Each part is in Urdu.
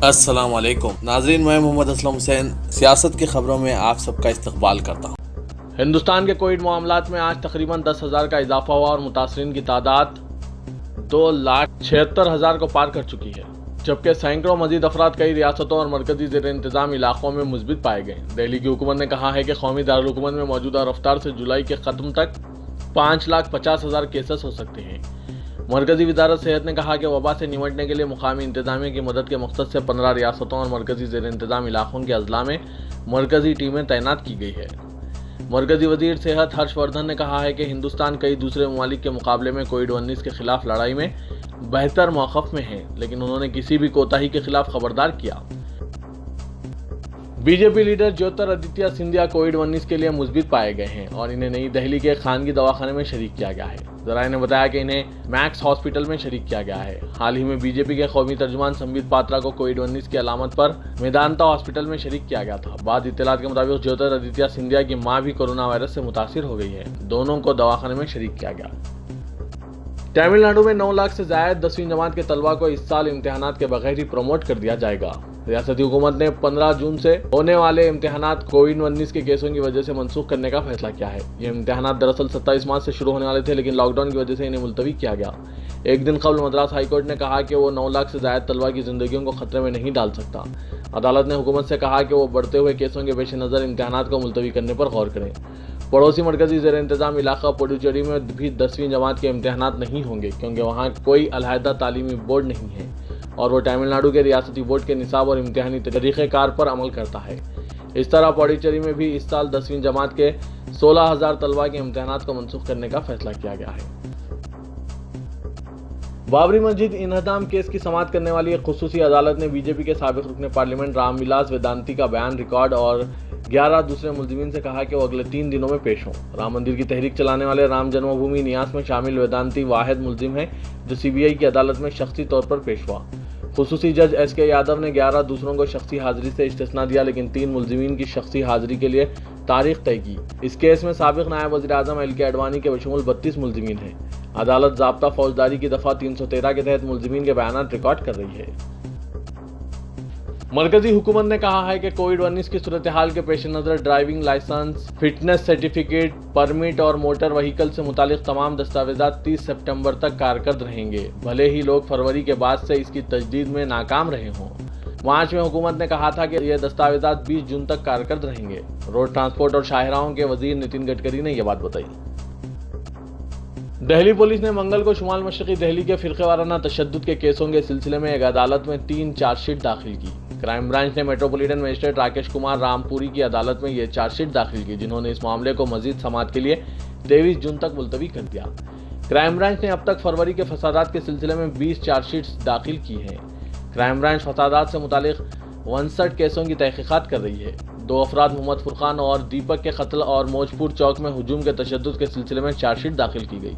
السلام علیکم ناظرین، میں محمد اسلم حسین سیاست کی خبروں میں آپ سب کا استقبال کرتا ہوں۔ ہندوستان کے کووڈ معاملات میں آج تقریباً 10,000 کا اضافہ ہوا اور متاثرین کی تعداد 2,76,000 کو پار کر چکی ہے، جبکہ سینکڑوں مزید افراد کئی ریاستوں اور مرکزی زیر انتظام علاقوں میں مثبت پائے گئے۔ دہلی کی حکومت نے کہا ہے کہ قومی دارالحکومت میں موجودہ رفتار سے جولائی کے ختم تک 5,50,000 کیسز ہو سکتے ہیں۔ مرکزی وزارت صحت نے کہا کہ وبا سے نمٹنے کے لیے مقامی انتظامیہ کی مدد کے مقصد سے 15 ریاستوں اور مرکزی زیر انتظام علاقوں کے اضلاع میں مرکزی ٹیمیں تعینات کی گئی ہے۔ مرکزی وزیر صحت ہرش وردھن نے کہا ہے کہ ہندوستان کئی دوسرے ممالک کے مقابلے میں کووڈ-19 کے خلاف لڑائی میں بہتر موقف میں ہے، لیکن انہوں نے کسی بھی کوتاہی کے خلاف خبردار کیا۔ B J P leader Jyotiraditya Scindia covid کے لیے مثبت پائے گئے ہیں اور انہیں نئی دہلی کے ایک خانگی دواخانے میں شریک کیا گیا ہے۔ ذرائع نے بتایا کہ انہیں میکس ہاسپٹل میں شریک کیا گیا ہے۔ حال ہی میں بی جے پی کے قومی ترجمان سمبت پاترا کو کووڈ-19 کی علامت پر میدانتا ہاسپٹل میں شریک کیا گیا تھا۔ بعض اطلاعات کے مطابق جیوترادتیہ سندھیا کی ماں بھی کورونا وائرس سے متاثر ہو گئی ہے۔ دونوں کو دواخانے میں شریک کیا گیا۔ تمل ناڈو میں 9 لاکھ سے زائد 10ویں جماعت کے طلباء کو اس سال امتحانات کے بغیر ہی پروموٹ کر دیا جائے گا۔ ریاستی حکومت نے 15 جون سے ہونے والے امتحانات کووڈ-19 کے کیسوں کی وجہ سے منسوخ کرنے کا فیصلہ کیا ہے۔ یہ امتحانات دراصل 27 مارچ سے شروع ہونے والے تھے، لیکن لاک ڈاؤن کی وجہ سے انہیں ملتوی کیا گیا۔ ایک دن قبل مدراس ہائی کورٹ نے کہا کہ وہ 9 لاکھ سے زائد طلباء کی زندگیوں کو خطرے میں نہیں ڈال سکتا۔ عدالت نے حکومت سے کہا کہ وہ بڑھتے ہوئے کیسوں کے پیش نظر امتحانات کو ملتوی کرنے پر غور کریں۔ پڑوسی مرکزی زیر انتظام علاقہ پڈوچیری میں بھی 10ویں جماعت کے امتحانات نہیں ہوں گے، کیونکہ وہاں کوئی علیحدہ تعلیمی بورڈ نہیں ہے اور وہ تمل ناڈو کے ریاستی بورڈ کے نصاب اور امتحانی طریقہ کار پر عمل کرتا ہے۔ اس طرح پڈوچیری میں بھی اس سال 10ویں جماعت کے 16,000 طلباء کے امتحانات کو منسوخ کرنے کا فیصلہ کیا گیا ہے۔ بابری مسجد انہدام کیس کی سماعت کرنے والی ایک خصوصی عدالت نے بی جے پی کے سابق رکن پارلیمنٹ رام ولاس ویدانتی کا بیان ریکارڈ اور 11 دوسرے ملزمین سے کہا کہ وہ اگلے 3 دنوں میں پیش ہوں۔ رام مندر کی تحریک چلانے والے رام جنم بھومی نیاس میں شامل ویدانتی واحد ملزم ہے جو سی بی آئی کی عدالت میں شخصی طور پر پیش ہوا۔ خصوصی جج ایس کے یادو نے 11 دوسروں کو شخصی حاضری سے استثناء دیا، لیکن 3 ملزمین کی شخصی حاضری کے لیے تاریخ طے کی۔ اس کیس میں سابق نائب وزیر اعظم ایل کے اڈوانی کے بشمول 32 ملزمین ہیں۔ عدالت ضابطہ فوجداری کی دفعہ 313 کے تحت ملزمین کے بیانات ریکارڈ کر رہی ہے۔ مرکزی حکومت نے کہا ہے کہ کووڈ-19 کی صورتحال کے پیش نظر driving licence, fitness certificate, permit اور موٹر وہیکل سے متعلق تمام دستاویزات 30 سپتمبر تک کارکرد رہیں گے، بھلے ہی لوگ فروری کے بعد سے اس کی تجدید میں ناکام رہے ہوں۔ مارچ میں حکومت نے کہا تھا کہ یہ دستاویزات 20 جون تک کارکرد رہیں گے۔ روڈ ٹرانسپورٹ اور شاہراہوں کے وزیر نتن گڈکری نے یہ بات بتائی۔ دہلی پولیس نے منگل کو شمال مشرقی دہلی کے فرقے وارانہ تشدد کے کیسوں کے سلسلے میں ایک عدالت میں 3 چارج شیٹ داخل کی۔ کرائم برانچ نے میٹروپولیٹن مجسٹریٹ راکیش کمار رام پوری کی عدالت میں یہ چارج شیٹ داخل کی، جنہوں نے اس معاملے کو مزید سماعت کے لیے 23 جون تک ملتوی کر دیا۔ کرائم برانچ نے اب تک فروری کے فسادات کے سلسلے میں 20 چارج شیٹس داخل کی ہیں۔ کرائم برانچ فسادات سے متعلق 59 کیسوں کی تحقیقات کر رہی ہے۔ 2 افراد محمد فرقان اور دیپک کے قتل اور موجپور چوک میں ہجوم کے تشدد کے سلسلے میں چارج شیٹ داخل کی گئی۔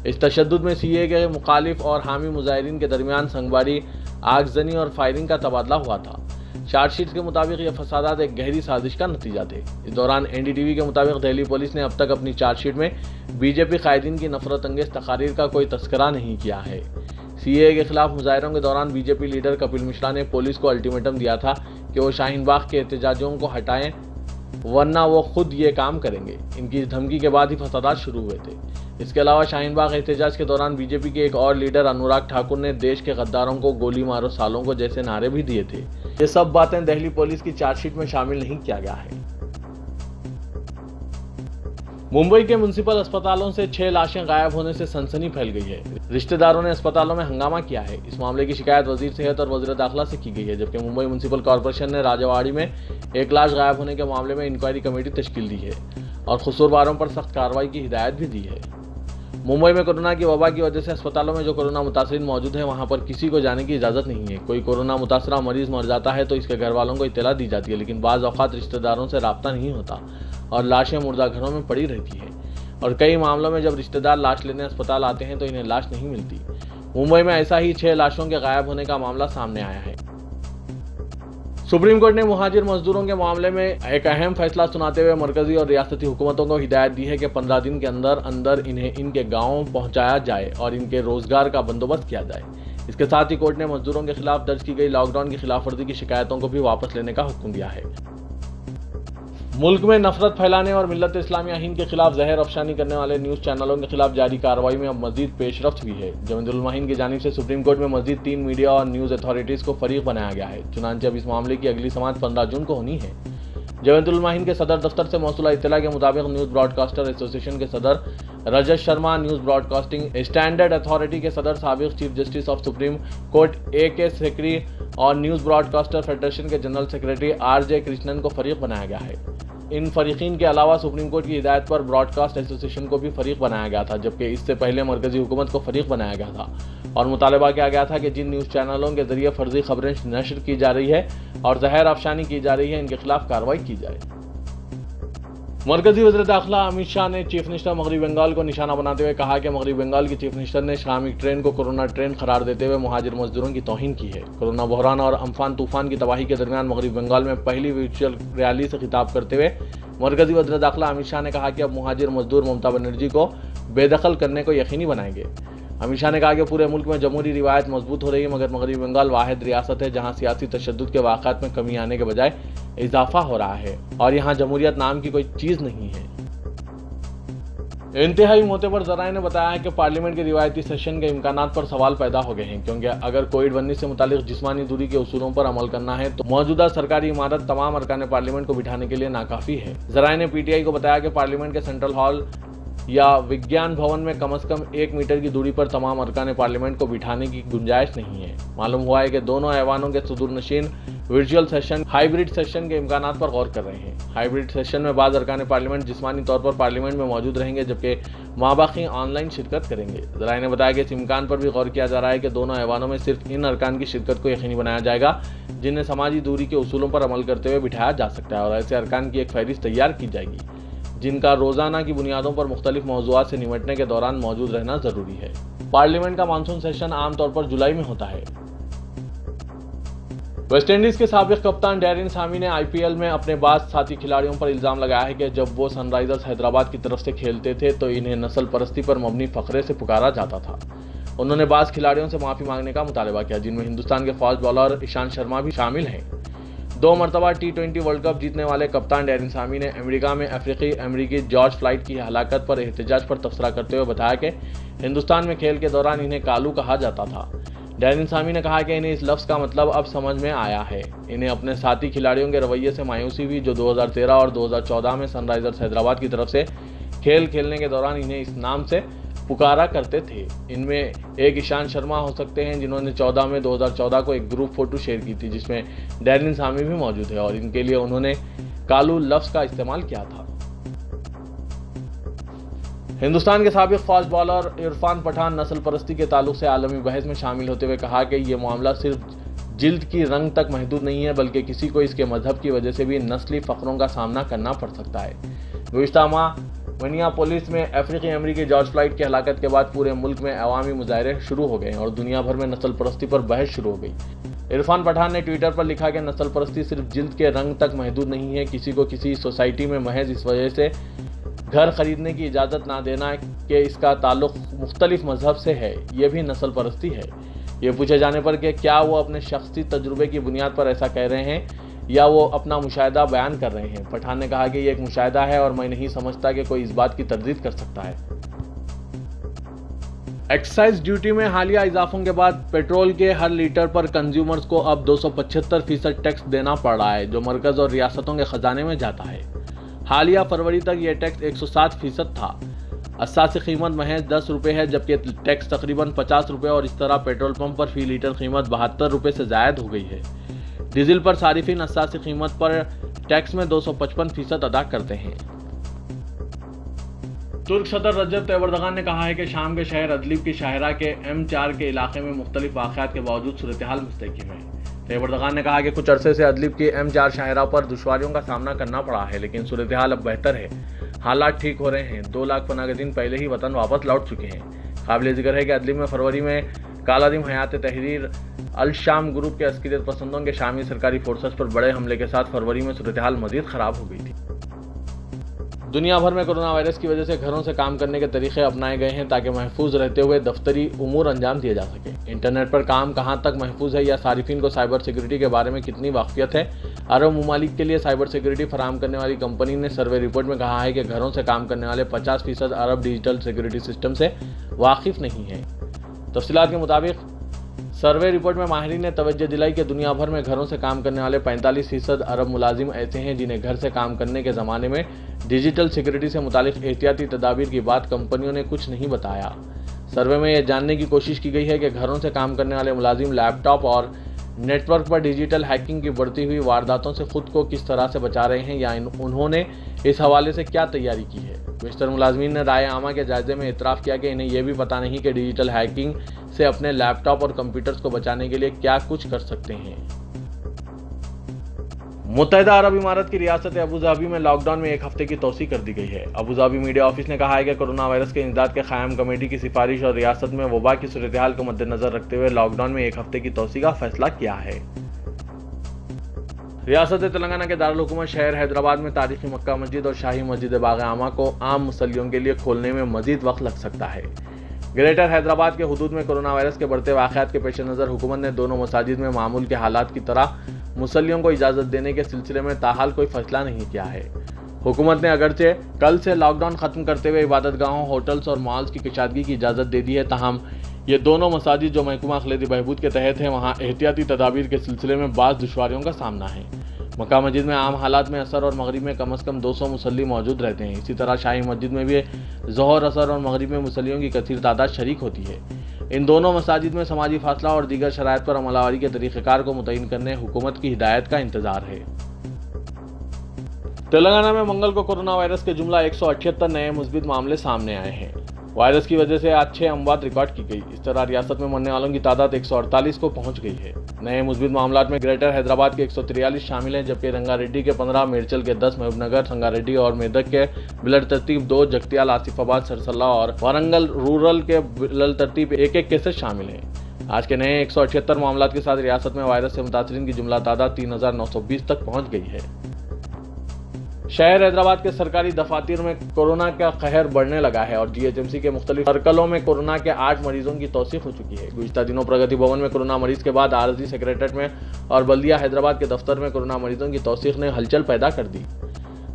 اس تشدد میں سی اے کے مخالف اور حامی مظاہرین کے درمیان سنگباری، آگزنی اور فائرنگ کا تبادلہ ہوا تھا۔ چارج شیٹ کے مطابق یہ فسادات ایک گہری سازش کا نتیجہ تھے۔ اس دوران این ڈی ٹی وی کے مطابق دہلی پولیس نے اب تک اپنی چارج شیٹ میں بی جے پی قائدین کی نفرت انگیز تقاریر کا کوئی تذکرہ نہیں کیا ہے۔ سی اے کے خلاف مظاہروں کے دوران be J P leader Kapil Mishra نے پولیس کو الٹیمیٹم دیا تھا کہ وہ شاہین باغ کے احتجاجیوں کو ہٹائیں ورنہ وہ خود یہ کام کریں گے۔ ان کی اس دھمکی کے بعد ہی فسادات شروع ہوئے تھے۔ اس کے علاوہ شاہین باغ احتجاج کے دوران بی جے پی کے ایک اور لیڈر انوراگ ٹھاکر نے دیش کے غداروں کو گولی مارو سالوں کو جیسے نعرے بھی دیے تھے۔ یہ سب باتیں دہلی پولیس کی چارج شیٹ میں شامل نہیں کیا گیا ہے۔ ممبئی کے میونسپل اسپتالوں سے 6 لاشیں غائب ہونے سے سنسنی پھیل گئی ہے۔ رشتہ داروں نے اسپتالوں میں ہنگامہ کیا ہے۔ اس معاملے کی شکایت وزیر صحت اور وزیر داخلہ سے کی گئی ہے، جبکہ ممبئی میونسپل کارپوریشن نے راجواڑی میں ایک لاش غائب ہونے کے معاملے میں انکوائری کمیٹی تشکیل دی ہے اور قصورواروں پر سخت کارروائی کی ہدایت بھی دی ہے۔ ممبئی میں کورونا کی وبا کی وجہ سے اسپتالوں میں جو کورونا متاثرین موجود ہیں وہاں پر کسی کو جانے کی اجازت نہیں ہے۔ کوئی کورونا متاثرہ مریض مر جاتا ہے تو اس کے گھر والوں کو اطلاع دی جاتی ہے، لیکن بعض اوقات رشتہ داروں سے رابطہ نہیں ہوتا اور لاشیں مردہ گھروں میں پڑی رہتی ہیں، اور کئی معاملوں میں جب رشتہ دار لاش لینے اسپتال آتے ہیں تو انہیں لاش نہیں ملتی۔ ممبئی میں ایسا ہی 6 لاشوں کے غائب ہونے کا معاملہ سامنے آیا ہے۔ سپریم کورٹ نے مہاجر مزدوروں کے معاملے میں ایک اہم فیصلہ سناتے ہوئے مرکزی اور ریاستی حکومتوں کو ہدایت دی ہے کہ 15 دن کے اندر انہیں ان کے گاؤں پہنچایا جائے اور ان کے روزگار کا بندوبست کیا جائے۔ اس کے ساتھ ہی کورٹ نے مزدوروں کے خلاف درج کی گئی لاک ڈاؤن کی خلاف ورزی کی شکایتوں کو بھی واپس لینے کا حکم دیا ہے۔ ملک میں نفرت پھیلانے اور ملت اسلامیہ ہند کے خلاف زہر افشانی کرنے والے نیوز چینلوں کے خلاف جاری کارروائی میں اب مزید پیش رفت ہوئی ہے۔ جویند العلماء ہند کی جانب سے سپریم کورٹ میں مزید 3 میڈیا اور نیوز اتھارٹیز کو فریق بنایا گیا ہے۔ چنانچہ اب اس معاملے کی اگلی سماعت 15 جون کو ہونی ہے۔ جویند العلماء ہند کے صدر دفتر سے موصولہ اطلاع کے مطابق نیوز براڈ کاسٹر ایسوسی ایشن کے صدر Rajat Sharma, news broadcasting standard authority کے صدر سابق chief justice of supreme court کے سیکری اور نیوز براڈ کاسٹر فیڈریشن کے جنرل سیکریٹری جے کرشنن کو فریق بنایا گیا ہے۔ ان فریقین کے علاوہ سپریم کورٹ کی ہدایت پر براڈ کاسٹ ایسوسی ایشن کو بھی فریق بنایا گیا تھا، جبکہ اس سے پہلے مرکزی حکومت کو فریق بنایا گیا تھا اور مطالبہ کیا گیا تھا کہ جن نیوز چینلوں کے ذریعے فرضی خبریں نشر کی جا رہی ہے اور زہر افشانی کی جا رہی ہے، ان کے خلاف کارروائی کی جائے۔ مرکزی وزیر داخلہ امت شاہ نے چیف منسٹر مغربی بنگال کو نشانہ بناتے ہوئے کہا کہ مغربی بنگال کی چیف منسٹر نے شرامک ٹرین کو کورونا ٹرین قرار دیتے ہوئے مہاجر مزدوروں کی توہین کی ہے۔ کورونا بحران اور امفان طوفان کی تباہی کے درمیان مغربی بنگال میں پہلی ورچوئل ریلی سے خطاب کرتے ہوئے مرکزی وزیر داخلہ امت شاہ نے کہا کہ اب مہاجر مزدور ممتا بنرجی کو بے دخل کرنے کو یقینی بنائیں گے۔ امت شاہ نے کہا کہ پورے ملک میں جمہوری روایت مضبوط ہو رہی ہے، مگر مغربی بنگال واحد ریاست ہے جہاں سیاسی تشدد کے واقعات میں کمی آنے کے بجائے اضافہ ہو رہا ہے اور یہاں جمہوریت نام کی کوئی چیز نہیں ہے۔ انتہائی معتبر ذرائع نے بتایا ہے کہ پارلیمنٹ کے روایتی سیشن کے امکانات پر سوال پیدا ہو گئے ہیں، کیونکہ اگر کووڈ-19 سے متعلق جسمانی دوری کے اصولوں پر عمل کرنا ہے تو موجودہ سرکاری عمارت تمام ارکان پارلیمنٹ کو بٹھانے کے لیے ناکافی ہے۔ ذرائع نے PTI کو بتایا کہ پارلیمنٹ کے سینٹرل ہال یا وگیان بھون میں کم از کم 1 میٹر کی دوری پر تمام ارکان پارلیمنٹ کو بٹھانے کی گنجائش نہیں ہے۔ معلوم ہوا ہے کہ دونوں ایوانوں کے صدور نشین ورچوئل سیشن ہائیبرڈ سیشن کے امکانات پر غور کر رہے ہیں۔ ہائیبرڈ سیشن میں بعض ارکان پارلیمنٹ جسمانی طور پر پارلیمنٹ میں موجود رہیں گے، جبکہ ماباقی آن لائن شرکت کریں گے۔ ذرائع نے بتایا کہ اس امکان پر بھی غور کیا جا رہا ہے کہ دونوں ایوانوں میں صرف ان ارکان کی شرکت کو یقینی بنایا جائے گا جنہیں سماجی دوری کے اصولوں پر عمل کرتے ہوئے بٹھایا جا سکتا ہے، اور ایسے ارکان کی ایک فہرست تیار کی جائے گی جن کا روزانہ کی بنیادوں پر مختلف موضوعات سے نمٹنے کے دوران موجود رہنا ضروری ہے۔ پارلیمنٹ کا مانسون سیشن عام طور پر جولائی میں ہوتا ہے۔ ویسٹ انڈیز کے سابق کپتان ڈیرن سامی نے IPL میں اپنے بعض ساتھی کھلاڑیوں پر الزام لگایا ہے کہ جب وہ سن رائزرز حیدرآباد کی طرف سے کھیلتے تھے تو انہیں نسل پرستی پر مبنی فقرے سے پکارا جاتا تھا۔ انہوں نے بعض کھلاڑیوں سے معافی مانگنے کا مطالبہ کیا، جن میں ہندوستان کے فاسٹ بالر ایشانت شرما بھی شامل ہیں۔ 2 مرتبہ T20 ورلڈ کپ جیتنے والے کپتان ڈیرن سامی نے امریکہ میں افریقی امریکی جارج فلائیڈ کی ہلاکت پر احتجاج پر تبصرہ کرتے ہوئے بتایا کہ ہندوستان میں کھیل کے دوران انہیں کالو کہا جاتا تھا۔ ڈیرن سامی نے کہا کہ انہیں اس لفظ کا مطلب اب سمجھ میں آیا ہے۔ انہیں اپنے ساتھی کھلاڑیوں کے رویے سے مایوسی ہوئی جو 2013 اور 2014 میں سن رائزرز حیدرآباد کی طرف سے کھیل کھیلنے کے دوران انہیں اس نام سے پکارا کرتے تھے۔ ان میں ایک ایشانت شرما ہو سکتے ہیں جنہوں نے 2014 کو ایک گروپ فوٹو شیئر کی تھی جس میں ڈیرن سامی بھی موجود ہے، اور ان کے لیے انہوں نے کالو لفظ کا استعمال کیا تھا۔ ہندوستان کے سابق فاسٹ بالر عرفان پٹھان نسل پرستی کے تعلق سے عالمی بحث میں شامل ہوتے ہوئے کہا کہ یہ معاملہ صرف جلد کی رنگ تک محدود نہیں ہے، بلکہ کسی کو اس کے مذہب کی وجہ سے بھی نسلی فقروں کا سامنا کرنا پڑ سکتا ہے۔ گزشتہ ماہ منیاپولس میں افریقی امریکی جارج فلائیڈ کی ہلاکت کے بعد پورے ملک میں عوامی مظاہرے شروع ہو گئے اور دنیا بھر میں نسل پرستی پر بحث شروع ہو گئی۔ عرفان پٹھان نے ٹویٹر پر لکھا کہ نسل پرستی صرف جلد کے رنگ تک محدود نہیں ہے، کسی کو کسی سوسائٹی میں محض اس وجہ سے گھر خریدنے کی اجازت نہ دینا کہ اس کا تعلق مختلف مذہب سے ہے، یہ بھی نسل پرستی ہے۔ یہ پوچھے جانے پر کہ کیا وہ اپنے شخصی تجربے کی بنیاد پر ایسا کہہ رہے ہیں یا وہ اپنا مشاہدہ بیان کر رہے ہیں، پٹھان نے کہا کہ یہ ایک مشاہدہ ہے اور میں نہیں سمجھتا کہ کوئی اس بات کی تردید کر سکتا ہے۔ ایکسائز ڈیوٹی میں حالیہ اضافوں کے بعد پیٹرول کے ہر لیٹر پر کنزیومرز کو اب 275% ٹیکس دینا پڑ رہا ہے، جو مرکز اور ریاستوں کے خزانے میں جاتا ہے۔ حالیہ فروری تک یہ ٹیکس 107% تھا۔ اساسی قیمت محض 10 روپے ہے، جبکہ ٹیکس تقریباً 50 روپے، اور اس طرح پیٹرول پمپ پر فی لیٹر قیمت 72 روپے سے زائد ہو گئی ہے۔ ڈیزل پر صارفین اساسی قیمت پر ٹیکس میں 255% ادا کرتے ہیں۔ ترک صدر رجب طیب اردوغان نے کہا ہے کہ شام کے شہر ادلیب کی شاہراہ کے M4 کے علاقے میں مختلف واقعات کے باوجود صورتحال مستحکم ہے۔ طیب اردوغان نے کہا کہ کچھ عرصے سے ادلیب کی M4 شاہراہ پر دشواریوں کا سامنا کرنا پڑا ہے، لیکن صورتحال اب بہتر ہے، حالات ٹھیک ہو رہے ہیں۔ 2 لاکھ پناہ گزین پہلے ہی وطن واپس لوٹ چکے ہیں۔ قابل ذکر ہے کہ ادلیب میں فروری میں کالعدم حیات تحریر الشام گروپ کے عسکریت پسندوں کے شامی سرکاری فورسز پر بڑے حملے کے ساتھ فروری میں صورتحال مزید خراب ہو گئی تھی۔ دنیا بھر میں کورونا وائرس کی وجہ سے گھروں سے کام کرنے کے طریقے اپنائے گئے ہیں تاکہ محفوظ رہتے ہوئے دفتری امور انجام دیے جا سکیں۔ انٹرنیٹ پر کام کہاں تک محفوظ ہے یا صارفین کو سائبر سیکیورٹی کے بارے میں کتنی واقفیت ہے؟ عرب ممالک کے لیے سائبر سیکیورٹی فراہم کرنے والی کمپنی نے سروے رپورٹ میں کہا ہے کہ گھروں سے کام کرنے والے 50% عرب ڈیجیٹل سیکیورٹی سسٹم سے واقف نہیں ہیں۔ تفصیلات کے مطابق سروے رپورٹ میں ماہرین نے توجہ دلائی کہ دنیا بھر میں گھروں سے کام کرنے والے 45% عرب ملازم ایسے ہیں جنہیں گھر سے کام کرنے کے زمانے میں ڈیجیٹل سیکیورٹی سے متعلق احتیاطی تدابیر کی بات کمپنیوں نے کچھ نہیں بتایا۔ سروے میں یہ جاننے کی کوشش کی گئی ہے کہ گھروں سے کام کرنے والے ملازم لیپ ٹاپ اور نیٹ ورک پر ڈیجیٹل ہیکنگ کی بڑھتی ہوئی وارداتوں سے خود کو کس طرح سے بچا رہے ہیں یا انہوں نے اس حوالے سے کیا تیاری کی ہے۔ بیشتر ملازمین نے رائے عامہ کے جائزے میں اعتراف کیا کہ انہیں یہ بھی پتہ نہیں کہ ڈیجیٹل ہیکنگ سے اپنے لیپ ٹاپ اور کمپیوٹرز کو بچانے کے لیے کیا کچھ کر سکتے ہیں۔ متحدہ عرب امارات کی ریاست ابوظہبی میں لاک ڈاؤن میں ایک ہفتے کی توسیع کر دی گئی ہے۔ ابوظہبی میڈیا آفس نے کہا ہے کہ کورونا وائرس کے انسداد کے قیام کمیٹی کی سفارش اور ریاست میں وبا کی صورتحال کو مد نظر رکھتے ہوئے لاک ڈاؤن میں ایک ہفتے کی توسیع کا فیصلہ کیا ہے۔ ریاست تلنگانہ کے دارالحکومت شہر حیدرآباد میں تاریخی مکہ مسجد اور شاہی مسجد باغ عامہ کو عام مصلیوں کے لیے کھولنے میں مزید وقت لگ سکتا ہے۔ گریٹر حیدرآباد کے حدود میں کورونا وائرس کے بڑھتے واقعات کے پیش نظر حکومت نے دونوں مساجد میں معمول کے حالات کی طرح مصلیوں کو اجازت دینے کے سلسلے میں تاحال کوئی فیصلہ نہیں کیا ہے۔ حکومت نے اگرچہ کل سے لاک ڈاؤن ختم کرتے ہوئے عبادت گاہوں، ہوٹلز اور مالز کی کشادگی کی اجازت دے دی ہے، تاہم یہ دونوں مساجد جو محکمہ اقلیتی بہبود کے تحت ہیں وہاں احتیاطی تدابیر کے سلسلے میں بعض دشواریوں کا سامنا ہے۔ مکہ مسجد میں عام حالات میں عصر اور مغرب میں کم از کم 200 مصلی موجود رہتے ہیں۔ اسی طرح شاہی مسجد میں بھی ظہر، عصر اور مغرب میں مصلیوں کی کثیر تعداد شریک ہوتی ہے۔ ان دونوں مساجد میں سماجی فاصلہ اور دیگر شرائط پر عمل آوری کے طریقہ کار کو متعین کرنے حکومت کی ہدایت کا انتظار ہے۔ تلنگانہ میں منگل کو کورونا وائرس کے جملہ 178 نئے مثبت معاملے سامنے آئے ہیں۔ وائرس کی وجہ سے آج 6 اموات ریکارڈ کی گئی۔ اس طرح ریاست میں مرنے والوں کی تعداد 148 کو پہنچ گئی ہے۔ نئے مثبت معاملات میں گریٹر حیدرآباد کے 143 شامل ہیں، جبکہ رنگا ریڈی کے 15، میرچل کے 10، محبوب نگر، سنگا ریڈی اور میدک کے بلڈ ترتیب 2، جگتیال، آصف آباد، سرسلہ اور وارنگل رورل کے بلڈ ترتیب 1 کیسز شامل ہیں۔ آج کے نئے 178 معاملات کے ساتھ ریاست میں وائرس سے متاثرین کی جملہ تعداد 3920 تک پہنچ گئی ہے۔ شہر حیدرآباد کے سرکاری دفاتر میں کورونا کا قہر بڑھنے لگا ہے اور GHMC کے مختلف سرکلوں میں کورونا کے 8 مریضوں کی توثیق ہو چکی ہے۔ گزشتہ دنوں پرگتی بھون میں کورونا مریض کے بعد عارضی سیکریٹریٹ میں اور بلدیہ حیدرآباد کے دفتر میں کورونا مریضوں کی توثیق نے ہلچل پیدا کر دی۔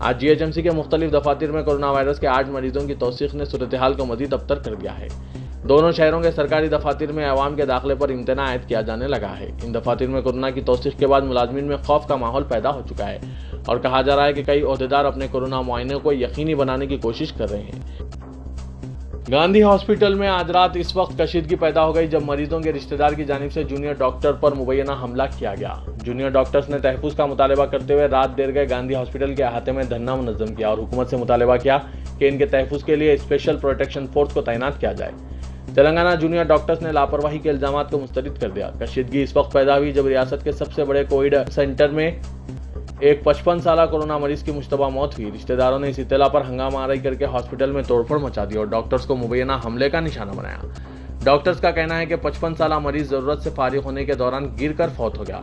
آج GHMC کے مختلف دفاتر میں کورونا وائرس کے 8 مریضوں کی توثیق نے صورتحال کو مزید ابتر کر دیا ہے۔ دونوں شہروں کے سرکاری دفاتر میں عوام کے داخلے پر امتناع عائد کیا جانے لگا ہے۔ ان دفاتر میں کورونا کی توثیق کے بعد ملازمین میں خوف کا ماحول پیدا ہو چکا ہے اور کہا جا رہا ہے کہ کئی عہدیدار اپنے کورونا معائنے کو یقینی بنانے کی کوشش کر رہے ہیں۔ گاندھی ہاسپٹل میں آج رات اس وقت کشیدگی پیدا ہو گئی جب مریضوں کے رشتہ دار کی جانب سے جونیئر ڈاکٹر پر مبینہ حملہ کیا گیا۔ جونیئر ڈاکٹرز نے تحفظ کا مطالبہ کرتے ہوئے رات دیر گئے گاندھی ہاسپٹل کے احاطے میں دھرنا منظم کیا اور حکومت سے مطالبہ کیا کہ ان کے تحفظ کے لیے اسپیشل پروٹیکشن فورس کو تعینات کیا جائے۔ تلنگانہ جونیئر ڈاکٹرز نے لاپرواہی کے الزامات کو مسترد کر دیا۔ کشیدگی اس وقت پیدا ہوئی جب ریاست کے سب سے بڑے کووڈ سینٹر میں ایک 55 سالہ کورونا مریض کی مشتبہ موت ہوئی۔ رشتہ داروں نے اس اطلاع پر ہنگامہ آرائی کر کے ہاسپٹل میں توڑ پھوڑ مچا دی اور ڈاکٹرز کو مبینہ حملے کا نشانہ بنایا۔ ڈاکٹرز کا کہنا ہے کہ 55 سالہ مریض ضرورت سے فارغ ہونے کے دوران گر کر فوت ہو گیا،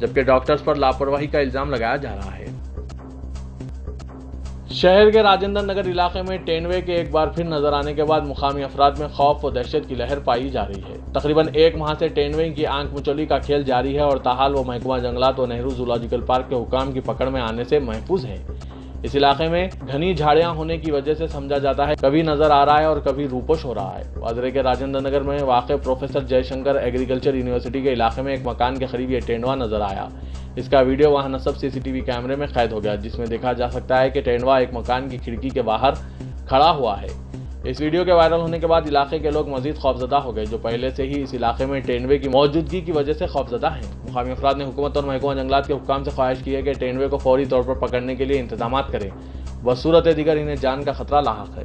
جبکہ ڈاکٹرز پر لاپرواہی کا الزام لگایا جا رہا ہے۔ شہر کے راجندر نگر علاقے میں تینوے کے ایک بار پھر نظر آنے کے بعد مقامی افراد میں خوف و دہشت کی لہر پائی جا رہی ہے۔ تقریباً 1 ماہ سے تینوے کی آنکھ مچولی کا کھیل جاری ہے اور تاحال وہ محکمہ جنگلات و نہرو زولوجیکل پارک کے حکام کی پکڑ میں آنے سے محفوظ ہیں۔ اس علاقے میں گھنی جھاڑیاں ہونے کی وجہ سے سمجھا جاتا ہے کبھی نظر آ رہا ہے اور کبھی روپوش ہو رہا ہے۔ واضح کے راجندر نگر میں واقع professor J Shankar agriculture university کے علاقے میں ایک مکان کے قریب یہ تینوا نظر آیا۔ اس کا ویڈیو وہاں نصب CCTV کیمرے میں قید ہو گیا، جس میں دیکھا جا سکتا ہے کہ تینوا ایک مکان کی کھڑکی کے باہر کھڑا ہوا ہے۔ اس ویڈیو کے وائرل ہونے کے بعد علاقے کے لوگ مزید خوفزدہ ہو گئے، جو پہلے سے ہی اس علاقے میں تینوے کی موجودگی کی وجہ سے خوفزدہ ہیں۔ مقامی افراد نے حکومت اور محکمہ جنگلات کے حکام سے خواہش کی ہے کہ تینوے کو فوری طور پر پکڑنے کے لیے انتظامات کریں، بصورت دیگر انہیں جان کا خطرہ لاحق ہے۔